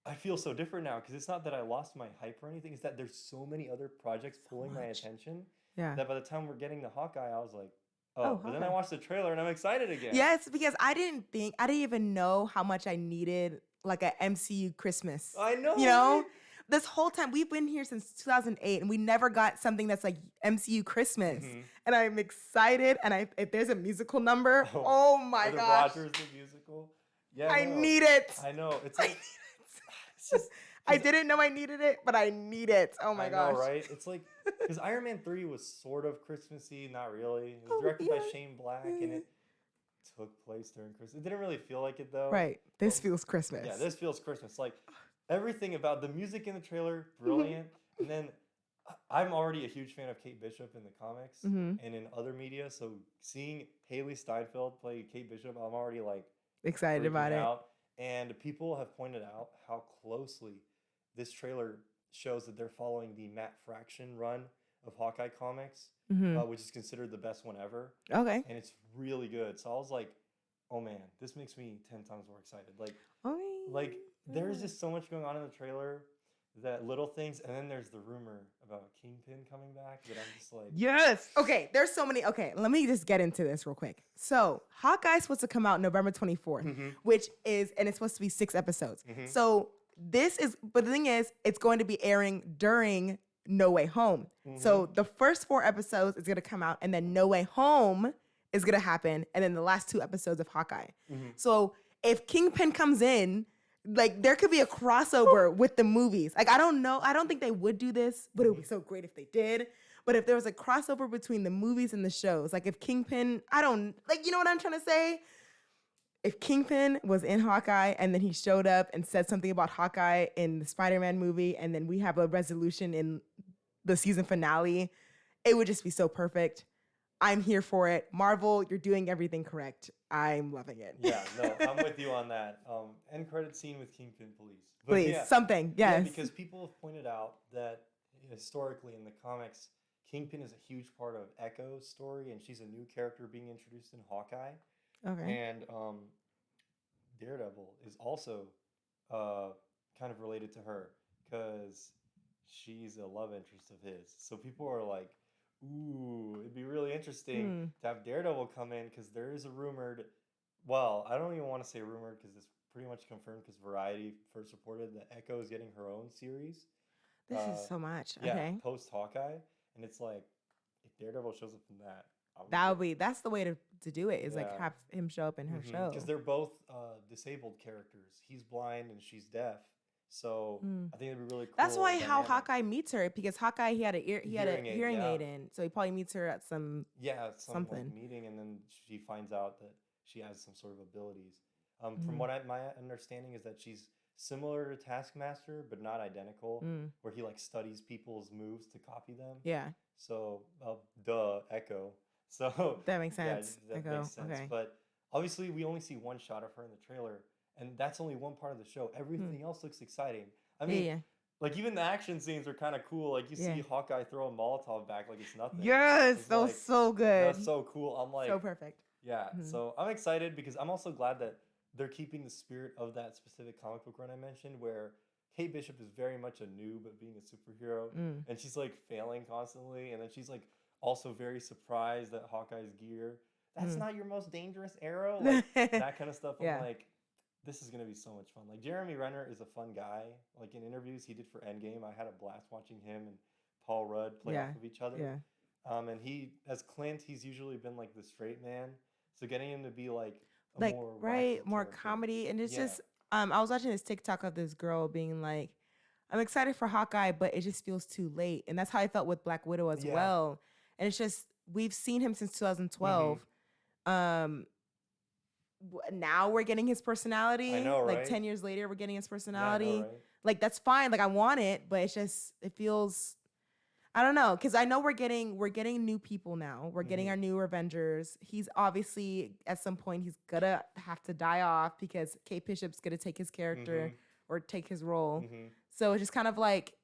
B: I feel so different now because it's not that I lost my hype or anything. It's that there's so many other projects pulling my attention that by the time we're getting to Hawkeye, I was like, but then I watched the trailer and I'm excited again.
A: Yes, because I didn't even know how much I needed like a MCU Christmas.
B: I know.
A: You know? This whole time, we've been here since 2008, and we never got something that's like MCU Christmas. And I'm excited, and if there's a musical number, oh my gosh.
B: Rogers the musical. Yeah,
A: I need it.
B: I know. It's like,
A: it's just, I didn't know I needed it, but I need it. Oh my gosh.
B: I know, right? It's like, because Iron Man 3 was sort of Christmassy, not really. It was directed by Shane Black, and it took place during Christmas. It didn't really feel like it, though.
A: Right. This feels Christmas.
B: Yeah, this feels Christmas. Like, everything about the music in the trailer, brilliant. And then I'm already a huge fan of Kate Bishop in the comics and in other media. So seeing Haley Steinfeld play Kate Bishop, I'm already like
A: excited about it.
B: And people have pointed out how closely this trailer shows that they're following the Matt Fraction run of Hawkeye comics, which is considered the best one ever.
A: Okay.
B: And it's really good. So I was like, oh man, this makes me 10 times more excited. Like there's just so much going on in the trailer, that little things, and then there's the rumor about Kingpin coming back that I'm just like,
A: yes. Okay, there's so many. Okay, let me just get into this real quick. So Hawkeye's supposed to come out November 24th, which is, and it's supposed to be 6 episodes. So but the thing is, it's going to be airing during No Way Home. So the first 4 episodes is going to come out, and then No Way Home is going to happen, and then the last 2 episodes of Hawkeye. So if Kingpin comes in, like there could be a crossover with the movies. Like I don't know, I don't think they would do this, but it would be so great if they did. But if there was a crossover between the movies and the shows, like if Kingpin, you know what I'm trying to say? If Kingpin was in Hawkeye and then he showed up and said something about Hawkeye in the Spider-Man movie, and then we have a resolution in the season finale, it would just be so perfect. I'm here for it. Marvel, you're doing everything correct. I'm loving it.
B: Yeah, no, I'm with you on that. End credit scene with Kingpin, please. But
A: please, something, yes.
B: Yeah, because people have pointed out that historically in the comics, Kingpin is a huge part of Echo's story, and she's a new character being introduced in Hawkeye.
A: Okay.
B: And Daredevil is also kind of related to her because she's a love interest of his. So people are like, ooh, it'd be really interesting to have Daredevil come in because there is a rumored, well, I don't even want to say rumored because it's pretty much confirmed because Variety first reported that Echo is getting her own series.
A: This is so much.
B: Yeah,
A: okay.
B: Post Hawkeye. And it's like, if Daredevil shows up in that,
A: that's the way to do it, is like have him show up in her show.
B: Because they're both disabled characters. He's blind and she's deaf. So I think it'd be really cool.
A: That's why how Hawkeye meets her, because Hawkeye he had a hearing aid in, so he probably meets her at some something
B: like, meeting, and then she finds out that she has some sort of abilities. From what my understanding is that she's similar to Taskmaster, but not identical. Where he like studies people's moves to copy them.
A: Yeah.
B: So Echo. So
A: that makes sense.
B: Yeah, that makes sense. Okay. But obviously, we only see one shot of her in the trailer. And that's only one part of the show. Everything else looks exciting. I mean, like even the action scenes are kind of cool. Like you see Hawkeye throw a Molotov back like it's nothing.
A: Yes, that was so good.
B: That's so cool. I'm like,
A: so perfect.
B: Yeah. So I'm excited because I'm also glad that they're keeping the spirit of that specific comic book run I mentioned, where Kate Bishop is very much a noob at being a superhero, and she's like failing constantly, and then she's like also very surprised at Hawkeye's gear. That's not your most dangerous arrow, like that kind of stuff. I'm like, this is going to be so much fun. Like, Jeremy Renner is a fun guy. Like, in interviews he did for Endgame, I had a blast watching him and Paul Rudd play off of each other. Yeah. And he, as Clint, he's usually been, like, the straight man. So getting him to be, like, a more
A: more comedy. And it's just, I was watching this TikTok of this girl being like, I'm excited for Hawkeye, but it just feels too late. And that's how I felt with Black Widow as
B: Yeah.
A: well. And it's just, we've seen him since 2012. Now we're getting his personality.
B: I know, right?
A: Like 10 years later, we're getting his
B: Yeah, I
A: personality.
B: know, right?
A: Like, that's fine. Like, I want it, but it's just, it feels, I don't know. Cause I know we're getting new people now. We're getting our new Avengers. He's obviously, at some point, he's gonna have to die off because Kate Bishop's gonna take his character or take his role. So it's just kind of like,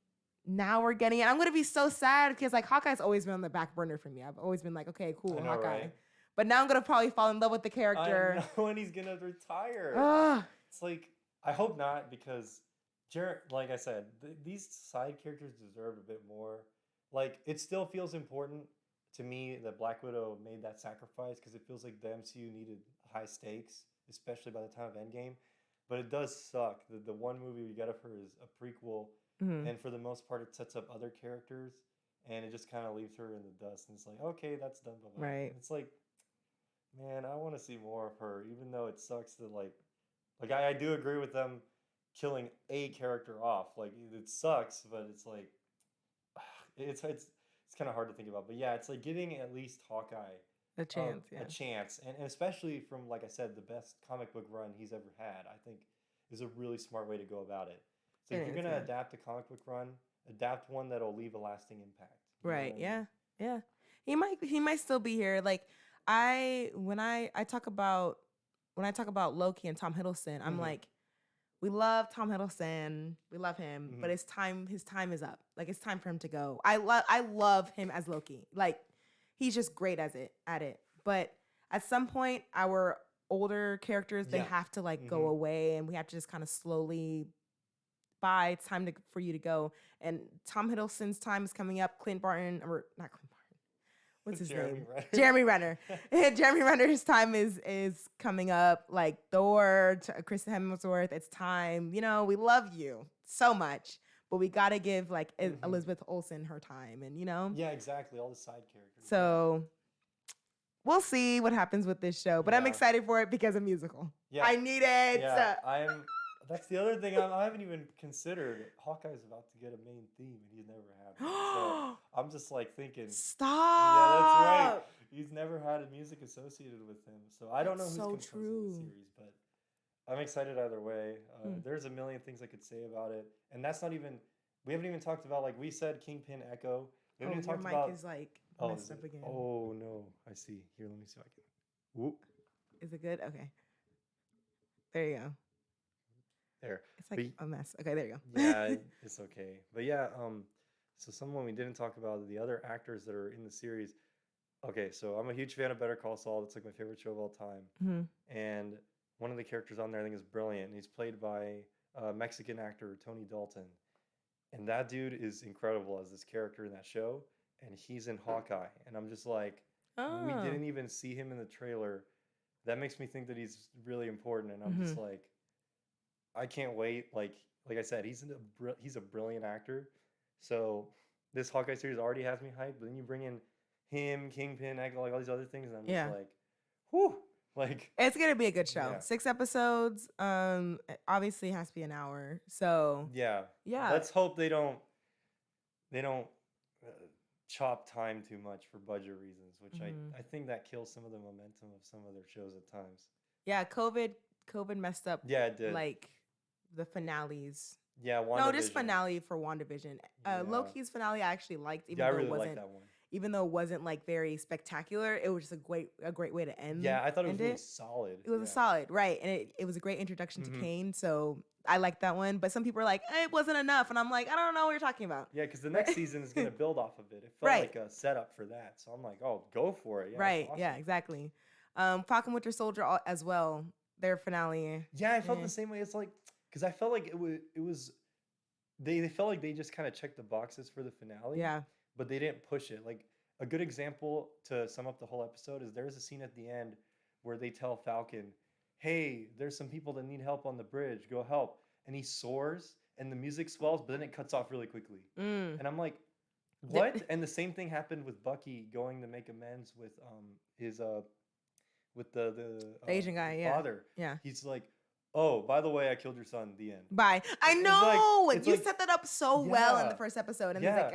A: now we're getting it. I'm gonna be so sad because like Hawkeye's always been on the back burner for me. I've always been like, okay, cool,
B: I know,
A: Hawkeye.
B: right?
A: But now I'm gonna probably fall in love with the character.
B: I know when he's gonna retire. It's like, I hope not, because like I said, these side characters deserve a bit more. Like, it still feels important to me that Black Widow made that sacrifice because it feels like the MCU needed high stakes, especially by the time of Endgame. But it does suck that the one movie we got of her is a prequel, and for the most part, it sets up other characters, and it just kind of leaves her in the dust. And it's like, okay, that's done. Bye-bye.
A: Right.
B: It's like, man, I want to see more of her, even though it sucks that like I do agree with them killing a character off. Like, it sucks, but it's like, it's kind of hard to think about. But yeah, it's like giving at least Hawkeye
A: a chance,
B: a chance, and especially from, like I said, the best comic book run he's ever had, I think is a really smart way to go about it. So if you're gonna adapt a comic book run, adapt one that'll leave a lasting impact.
A: Right. Yeah. Yeah. He might still be here. Like, when I talk about Loki and Tom Hiddleston, I'm like, we love Tom Hiddleston. We love him, but his time is up. Like, it's time for him to go. I love him as Loki. Like, he's just great at it. But at some point, our older characters, they have to like go away, and we have to just kind of slowly bye. It's time for you to go. And Tom Hiddleston's time is coming up. Clint Barton, or not Clint Barton. What's his name? Jeremy Renner. Jeremy Renner's time is coming up. Like Thor, Chris Hemsworth. It's time. You know, we love you so much, but we gotta give like Elizabeth Olsen her time, and you know.
B: Yeah, exactly. All the side characters.
A: So we'll see what happens with this show, but I'm excited for it because of musical. Yeah, I need it.
B: Yeah, that's the other thing I haven't even considered. Hawkeye's about to get a main theme, and he's never had one. So I'm just like thinking,
A: stop.
B: Yeah, that's right. He's never had a music associated with him, so I don't know who's composing the series, but I'm excited either way. There's a million things I could say about it, and that's not even. We haven't even talked about, like we said, Kingpin Echo. We haven't even talked about.
A: Your mic is like messed up again.
B: Oh no, I see. Here, let me see if I can. Whoop.
A: Is it good? Okay. There you go.
B: There.
A: It's like a mess. Okay, there you go.
B: Yeah, it's okay. But yeah, so someone we didn't talk about, the other actors that are in the series. Okay, so I'm a huge fan of Better Call Saul. It's like my favorite show of all time. And one of the characters on there I think is brilliant. And he's played by Mexican actor Tony Dalton. And that dude is incredible as this character in that show. And he's in Hawkeye. And I'm just like, we didn't even see him in the trailer. That makes me think that he's really important. And I'm just like, I can't wait. Like I said, he's a brilliant actor. So this Hawkeye series already has me hyped. But then you bring in him, Kingpin, like all these other things, and I'm just like, whew. Like,
A: it's gonna be a good show. 6 episodes. Obviously it has to be an hour. So
B: yeah. Let's hope they don't chop time too much for budget reasons, which I think that kills some of the momentum of some of their shows at times.
A: Yeah, COVID messed up.
B: Yeah, it did.
A: Like the finales.
B: Yeah, WandaVision.
A: No, just finale for WandaVision. Loki's finale I actually liked, even though
B: really
A: it wasn't
B: liked that one.
A: Even though it wasn't like very spectacular, it was just a great way to end.
B: Yeah, I thought it was really solid.
A: It was a solid, right? And it was a great introduction to Kane. So I liked that one. But some people are like, it wasn't enough, and I'm like, I don't know what you're talking about.
B: Yeah, because the next season is going to build off of it. It felt like a setup for that. So I'm like, oh, go for it. Yeah,
A: right?
B: awesome.
A: Yeah, exactly. Falcon Winter Soldier as well. Their finale.
B: Yeah, I felt the same way. It's like, because I felt like it was. They felt like they just kind of checked the boxes for the finale.
A: Yeah.
B: But they didn't push it. Like, a good example to sum up the whole episode is there's a scene at the end where they tell Falcon, hey, there's some people that need help on the bridge. Go help. And he soars and the music swells, but then it cuts off really quickly. And I'm like, what? And the same thing happened with Bucky going to make amends with his with the
A: Asian guy,
B: father.
A: Yeah.
B: He's like, Oh, by the way, I killed your son. The end.
A: Bye. I
B: It's
A: know
B: it's
A: you
B: like,
A: set that up so well in the
B: yeah,
A: first episode, and he's
B: yeah.
A: like,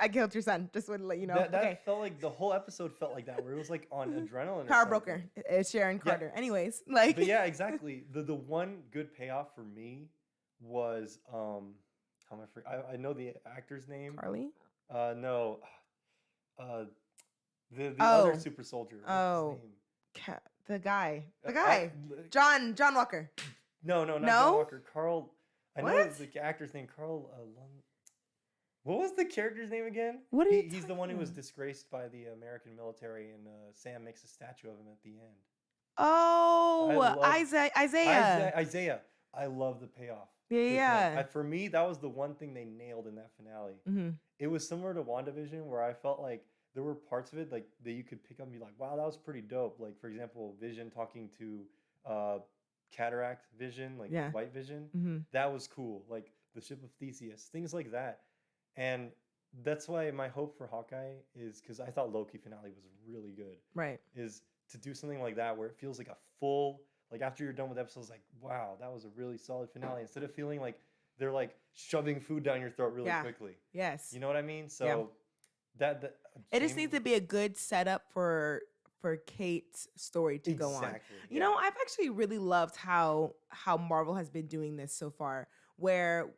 A: I killed your son." Just want to let you know. Okay,
B: That felt like the whole episode felt like that, where it was like on adrenaline or
A: Power
B: something.
A: Broker is Sharon
B: Yeah,
A: Carter. Anyways, like,
B: but yeah, exactly. The one good payoff for me was how am I know the actor's name.
A: Carly.
B: No, uh, the other
A: Oh,
B: super soldier. What's his
A: oh,
B: name?
A: the guy,
B: I
A: John Walker.
B: no, not John
A: No,
B: Walker. Carl. I know
A: what?
B: the actor's name. Carl. What was the character's name again?
A: What are you
B: He's the
A: talking
B: one who was
A: about?
B: disgraced by the American military, and Sam makes a statue of him at the end. I
A: Oh,
B: love
A: Isaiah.
B: Isaiah. I love the payoff
A: Yeah,
B: to him.
A: yeah.
B: For me, that was the one thing they nailed in that finale.
A: Mm-hmm.
B: It was similar to WandaVision, where I felt like there were parts of it like that you could pick up and be like, "Wow, that was pretty dope." Like, for example, Vision talking to uh, Cataract Vision, like
A: Yeah.
B: White Vision.
A: Mm-hmm.
B: That was cool. Like the ship of Theseus, things like that. And that's why my hope for Hawkeye is, because I thought Loki finale was really good,
A: Right.
B: is to do something like that where it feels like a full, like after you're done with episodes, like, wow, that was a really solid finale, instead of feeling like they're like shoving food down your throat really
A: Yeah.
B: quickly.
A: Yes.
B: You know what I mean? So
A: Yeah.
B: that
A: It just needs to be a good setup for Kate's story to go on.
B: exactly.
A: You know, I've actually really loved how Marvel has been doing this so far, where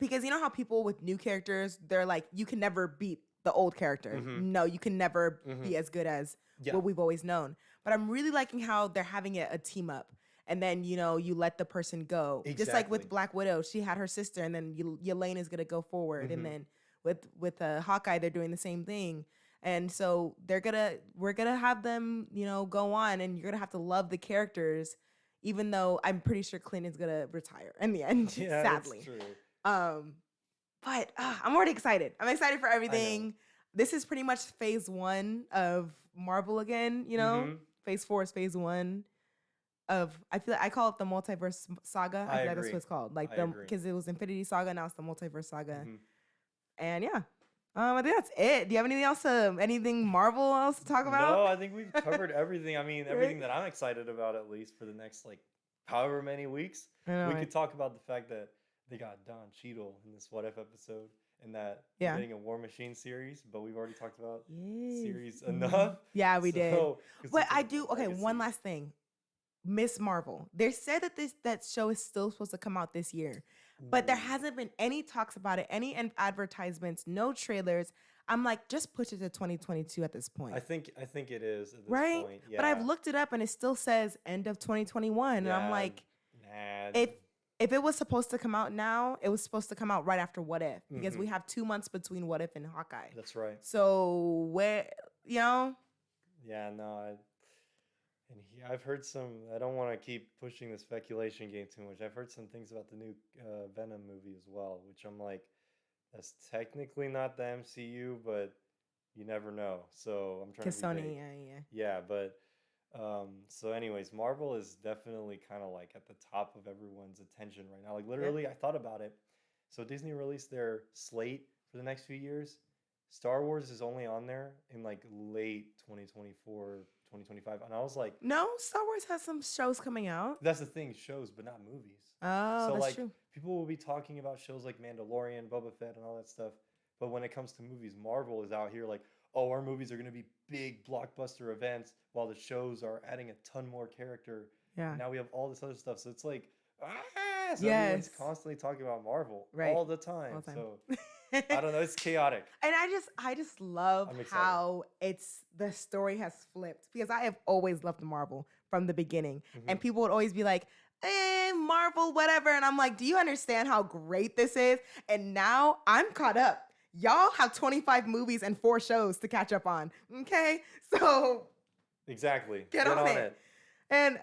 A: because you know how people with new characters, they're like, you can never beat the old character.
B: Mhm.
A: No, you can never
B: Mhm.
A: be as good as
B: Yeah.
A: what we've always known. But I'm really liking how they're having it a team up. And then, you know, you let the person go. Just like with
B: Exactly.
A: Black Widow, she had her sister, and then Yelena is going to go forward.
B: Mhm.
A: And then with Hawkeye, they're doing the same thing. And so we're gonna have them, you know, go on, and you're gonna have to love the characters, even though I'm pretty sure Clint is gonna retire in the end,
B: Yeah,
A: sadly.
B: it's true.
A: But I'm already excited. I'm excited for
B: I know.
A: everything. This is pretty much phase 1 of Marvel again, you know?
B: Mhm.
A: Phase 4 is phase 1 of, I feel like I call it the multiverse saga. I feel like that's
B: agree.
A: what it's called. Like
B: I
A: the,
B: agree.
A: because it was Infinity Saga, now it's the multiverse saga.
B: Mhm.
A: And yeah. I think that's it. Do you have anything else anything Marvel else to talk about?
B: No, I think we've covered everything. I mean, everything that I'm excited about, at least for the next like however many weeks.
A: I know,
B: We
A: right?
B: could talk about the fact that they got Don Cheadle in this What If episode, and that
A: Yeah.
B: we're getting a War Machine series, but we've already talked about
A: Yes.
B: series
A: Mhm.
B: enough.
A: Yeah, we did.
B: 'Cause
A: But
B: it's
A: I
B: a
A: do. Okay, one
B: legacy.
A: last thing. Miss Marvel. They said that that show is still supposed to come out this year, but there
B: Ooh.
A: hasn't been any talks about it, any advertisements, no trailers. I'm like, just push it to 2022 at this point,
B: I think it is at this
A: right?
B: point. Yeah.
A: But I've looked it up and it still says end of 2021, and I'm
B: Yeah,
A: like,
B: nah.
A: if it was supposed to come out now, it was supposed to come out right after What If, because we
B: Mhm.
A: have 2 months between What If and Hawkeye.
B: That's right.
A: So where, you know?
B: Yeah, no, I've heard some. I don't want to keep pushing the speculation game too much. I've heard some things about the new Venom movie as well, which I'm like, that's technically not the MCU, but you never know. So I'm trying
A: Because
B: to be
A: Sony,
B: vague. Yeah, but so anyways, Marvel is definitely kind of like at the top of everyone's attention right now. Like literally, I thought about it. So Disney released their slate for the next few years. Star Wars is only on there in like late 2024, 2025. And I was like,
A: No, Star Wars has some shows coming out.
B: that's the thing, shows, but not movies.
A: Oh,
B: So
A: that's
B: like
A: true.
B: people will be talking about shows like Mandalorian, Boba Fett, and all that stuff. But when it comes to movies, Marvel is out here like, oh, our movies are going to be big blockbuster events, while the shows are adding a ton more character.
A: Yeah.
B: And now we have all this other stuff. So it's like, so everyone's
A: Yes.
B: constantly talking about Marvel
A: Right.
B: all the time.
A: All the time.
B: So I don't know, it's chaotic.
A: And I just love
B: I'm excited.
A: how the story has flipped, because I have always loved Marvel from the beginning. And people would always be like, Marvel, whatever. And I'm like, do you understand how great this is? And now I'm caught up. Y'all have 25 movies and 4 shows to catch up on. Okay? So
B: Exactly.
A: Get on it. And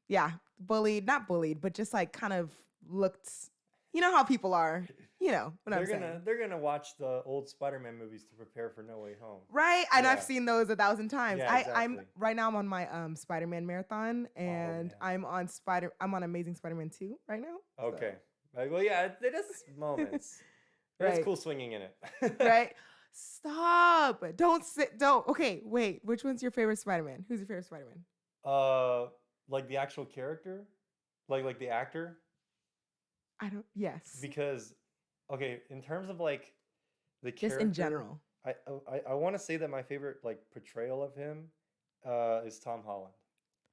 A: yeah, not bullied, but just like kind of looked, you know how people are, you know what I'm saying.
B: They're gonna watch the old Spider-Man movies to prepare for No Way Home.
A: Right? And
B: Yeah.
A: I've seen those 1,000 times.
B: Yeah,
A: I'm
B: exactly.
A: right now I'm on my Spider-Man marathon, and
B: man.
A: I'm on Amazing Spider-Man 2 right now. so.
B: Okay. Well, yeah, it is moments.
A: Right.
B: It's cool swinging in it.
A: Right? Stop. Don't. Okay, wait. Which one's your favorite Spider-Man? Who's your favorite Spider-Man?
B: Like the actual character, Like the actor,
A: Yes.
B: because okay, in terms of like the
A: Just in
B: character,
A: general.
B: I want to say that my favorite like portrayal of him is Tom Holland.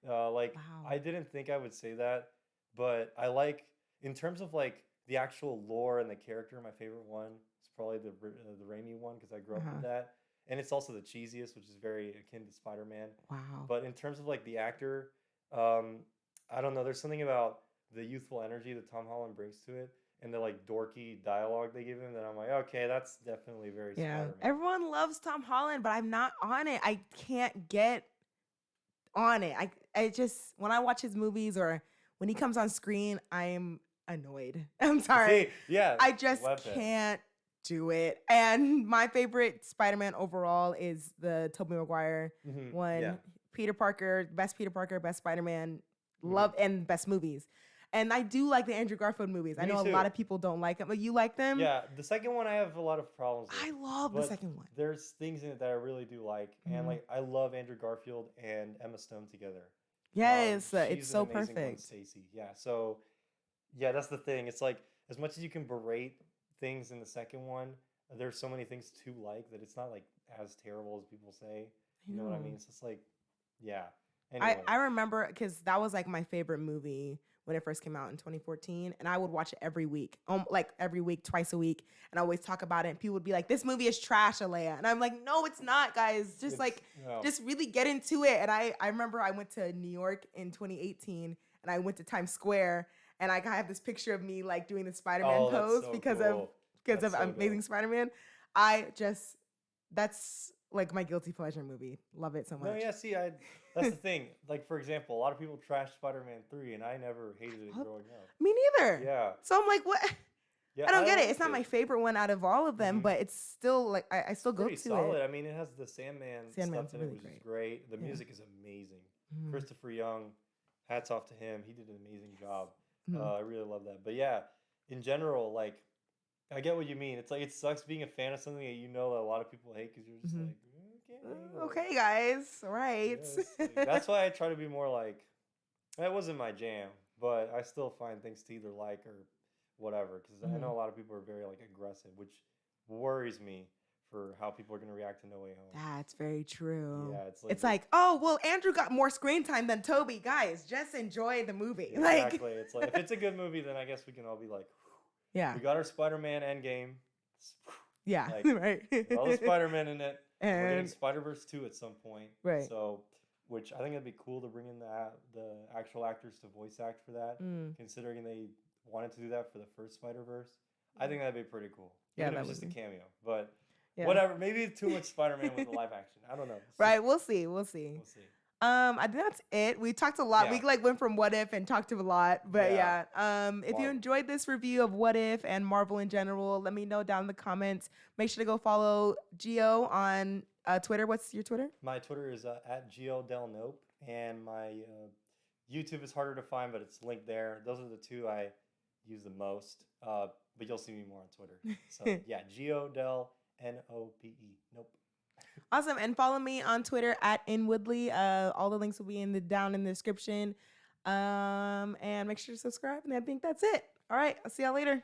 B: Like I
A: Wow.
B: didn't think I would say that, but I like in terms of like the actual lore and the character. My favorite one is probably the Raimi one because I grew up with
A: Uh-huh.
B: that, and it's also the cheesiest, which is very akin to Spider-Man.
A: Wow.
B: But in terms of like the actor, um, I don't know. There's something about the youthful energy that Tom Holland brings to it, and the like dorky dialogue they give him that I'm like, okay, that's definitely very
A: Yeah.
B: Spider-Man.
A: Everyone loves Tom Holland, but I'm not on it. I can't get on it. I just when I watch his movies or when he comes on screen, I'm annoyed. I'm sorry.
B: See, yeah,
A: I just
B: love him.
A: can't do it. And my favorite Spider-Man overall is the Tobey Maguire one.
B: Yeah.
A: Peter Parker, best Spider-Man,
B: Mhm.
A: love and best movies. And I do like the Andrew Garfield movies. I
B: Me
A: know a
B: too.
A: lot of people don't like them, but you like them?
B: Yeah, the second one I have a lot of problems with,
A: I love the
B: but
A: second one.
B: there's things in it that I really do like, and
A: Mhm.
B: like I love Andrew Garfield and Emma Stone together.
A: Yes, it's
B: She's an
A: so
B: amazing one,
A: perfect.
B: Stacey. Yeah, so yeah, that's the thing. It's like as much as you can berate things in the second one, there's so many things to like that it's not like as terrible as people say.
A: I
B: You know what I
A: know.
B: mean? It's just like, yeah.
A: I
B: Anyways,
A: I remember because that was like my favorite movie when it first came out in 2014, and I would watch it every week, like every week, twice a week, and I always talk about it. And people would be like, "This movie is trash, Alea," and I'm like, "No, it's not, guys. Just
B: it's
A: like,
B: no.
A: just really get into it." And I remember I went to New York in 2018, and I went to Times Square, and I have this picture of me like doing the Spider-Man
B: Oh, that's
A: pose
B: so cool.
A: because
B: That's
A: of
B: so
A: Amazing
B: dope.
A: Spider-Man. I just that's like my guilty pleasure movie. Love it so
B: No,
A: much.
B: yeah, see, that's the thing. Like for example, a lot of people trash Spider-Man 3 and I never hated it
A: Love-
B: growing up.
A: Me neither.
B: Yeah.
A: So I'm like, what?
B: Yeah,
A: I don't
B: I
A: get it. It's
B: liked
A: not my
B: it.
A: favorite one out of all of them,
B: Hmm.
A: but it's still like I
B: It's
A: still go
B: pretty
A: to
B: solid.
A: it.
B: I mean, it has the Sandman stuff
A: Sandman's
B: in it,
A: really
B: which is
A: great.
B: great. The
A: Yeah.
B: music is amazing.
A: Mhm.
B: Christopher Young, hats off to him. He did an amazing job.
A: Mhm.
B: I really love that. But yeah, in general, like I get what you mean. It's like it sucks being a fan of something that you know that a lot of people hate because you're just
A: Mhm.
B: like, okay, like,
A: Okay, guys. All right.
B: yes. Like, that's why I try to be more like that wasn't my jam, but I still find things to either like or whatever because I know
A: Mhm.
B: a lot of people are very like aggressive, which worries me for how people are going to react to No Way Home.
A: That's very true.
B: Yeah, it's like
A: It's like, oh, well, Andrew got more screen time than Toby. Guys, just enjoy the movie. Like,
B: exactly. It's like if it's a good movie, then I guess we can all be like,
A: yeah.
B: we got our Spider-Man Endgame.
A: Yeah.
B: Like
A: Right.
B: with all the Spider-Man in it. And we're getting
A: And
B: Spider-Verse 2 at some point.
A: right.
B: So, which I think it'd be cool to bring in the actual actors to voice act for that,
A: Mm.
B: considering they wanted to do that for the first Spider-Verse. I think that'd be pretty cool.
A: Yeah,
B: Even if
A: that
B: it's
A: would
B: just a
A: be.
B: cameo. But
A: Yeah.
B: whatever. Maybe too much Spider-Man with the live action. I don't know.
A: Right. We'll see. We'll see.
B: We'll see.
A: I think that's it. We talked a lot. We
B: Yeah.
A: like went from What If and talked a lot, but
B: Yeah.
A: yeah. If you
B: Marvel.
A: enjoyed this review of What If and Marvel in general, let me know down in the comments. Make sure to go follow Gio on Twitter. What's your Twitter?
B: My Twitter is at GeoDelNope, and my YouTube is harder to find, but it's linked there. Those are the two I use the most, but you'll see me more on Twitter. So yeah, GeoDelNope. Nope.
A: Awesome. And follow me on Twitter at InWoodley. All the links will be down in the description. And make sure to subscribe. And I think that's it. All right. I'll see y'all later.